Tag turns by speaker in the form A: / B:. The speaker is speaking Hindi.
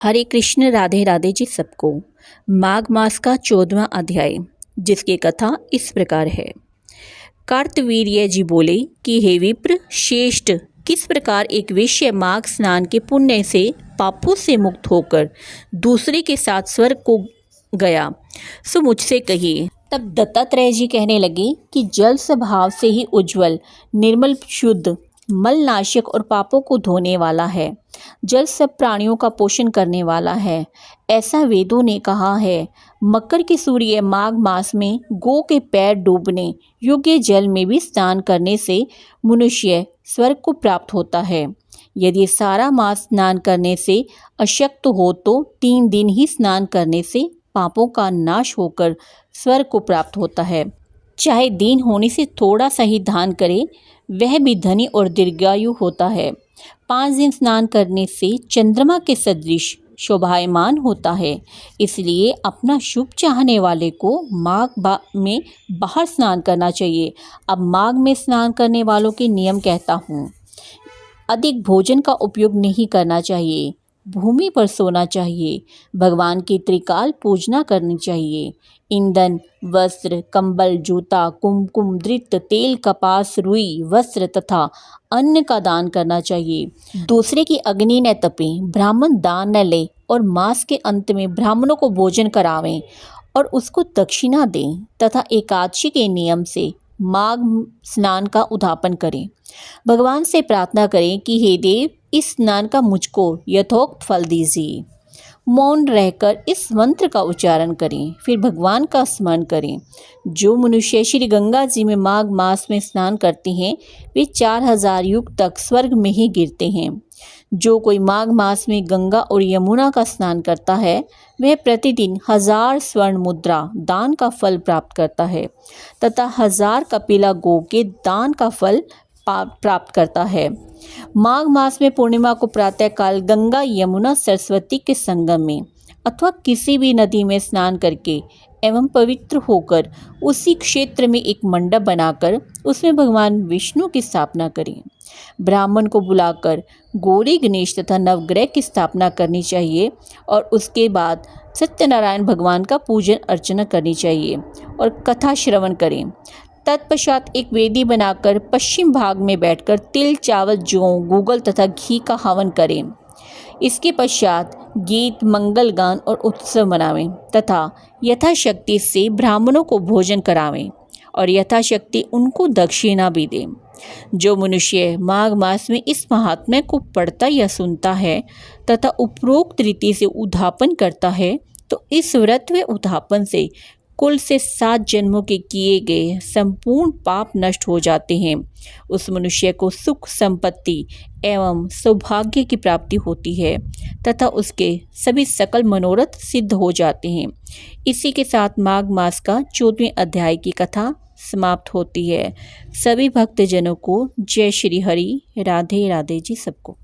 A: हरे कृष्ण राधे राधे जी सबको। माघ मास का 14वां अध्याय, जिसकी कथा इस प्रकार है। कार्तवीर्य जी बोले कि हे विप्र श्रेष्ठ, किस प्रकार एक वेश्य माघ स्नान के पुण्य से पापों से मुक्त होकर दूसरे के साथ स्वर्ग को गया, सो मुझसे कहिए। तब दत्तात्रेय जी कहने लगे कि जल स्वभाव से ही उज्ज्वल, निर्मल, शुद्ध, मलनाशक और पापों को धोने वाला है। जल सब प्राणियों का पोषण करने वाला है, ऐसा वेदों ने कहा है। मकर के सूर्य माघ मास में गौ के पैर डूबने योग्य जल में भी स्नान करने से मनुष्य स्वर्ग को प्राप्त होता है। यदि सारा मास स्नान करने से अशक्त हो तो 3 दिन ही स्नान करने से पापों का नाश होकर स्वर्ग को प्राप्त होता है। चाहे दीन होने से थोड़ा सा ही दान करे, वह भी धनी और दीर्घायु होता है। 5 दिन स्नान करने से चंद्रमा के सदृश शोभायमान होता है। इसलिए अपना शुभ चाहने वाले को माघ में बाहर स्नान करना चाहिए। अब माघ में स्नान करने वालों के नियम कहता हूँ। अधिक भोजन का उपयोग नहीं करना चाहिए। भूमि पर सोना चाहिए। भगवान की त्रिकाल पूजना करनी चाहिए। ईंधन, वस्त्र, कंबल, जूता, कुमकुम, धृत, तेल, कपास, रुई, वस्त्र तथा अन्न का दान करना चाहिए। दूसरे की अग्नि न तपे, ब्राह्मण दान न ले और मास के अंत में ब्राह्मणों को भोजन करावें और उसको दक्षिणा दें तथा एकादशी के नियम से माघ स्नान का उद्यापन करें। भगवान से प्रार्थना करें कि हे देव, इस स्नान का मुझको यथोक्त फल दीजिए। मौन रहकर इस मंत्र का उच्चारण करें, फिर भगवान का स्मरण करें। जो मनुष्य श्री गंगा जी में माघ मास में स्नान करते हैं, वे 4000 युग तक स्वर्ग में ही गिरते हैं। जो कोई माघ मास में गंगा और यमुना का स्नान करता है, वह प्रतिदिन 1000 स्वर्ण मुद्रा दान का फल प्राप्त करता है तथा 1000 कपिला गौ के दान का फल प्राप्त करता है। माघ मास में पूर्णिमा को प्रातःकाल गंगा, यमुना, सरस्वती के संगम में अथवा किसी भी नदी में स्नान करके एवं पवित्र होकर उसी क्षेत्र में एक मंडप बनाकर उसमें भगवान विष्णु की स्थापना करें। ब्राह्मण को बुलाकर गौरी, गणेश तथा नवग्रह की स्थापना करनी चाहिए और उसके बाद सत्यनारायण भगवान का पूजन अर्चना करनी चाहिए और कथा श्रवण करें। तत्पश्चात एक वेदी बनाकर पश्चिम भाग में बैठकर तिल, चावल, जौ, गूगल तथा घी का हवन करें। इसके पश्चात गीत, मंगल गान और उत्सव मनावें तथा यथाशक्ति से ब्राह्मणों को भोजन करावें और यथाशक्ति उनको दक्षिणा भी दें। जो मनुष्य माघ मास में इस महात्म्य को पढ़ता या सुनता है तथा उपरोक्त रीति से उद्यापन करता है, तो इस व्रत व उद्यापन से कुल से 7 जन्मों के किए गए संपूर्ण पाप नष्ट हो जाते हैं। उस मनुष्य को सुख, संपत्ति एवं सौभाग्य की प्राप्ति होती है तथा उसके सभी सकल मनोरथ सिद्ध हो जाते हैं। इसी के साथ माघ मास का 14वें अध्याय की कथा समाप्त होती है। सभी भक्तजनों को जय श्री हरि। राधे राधे जी सबको।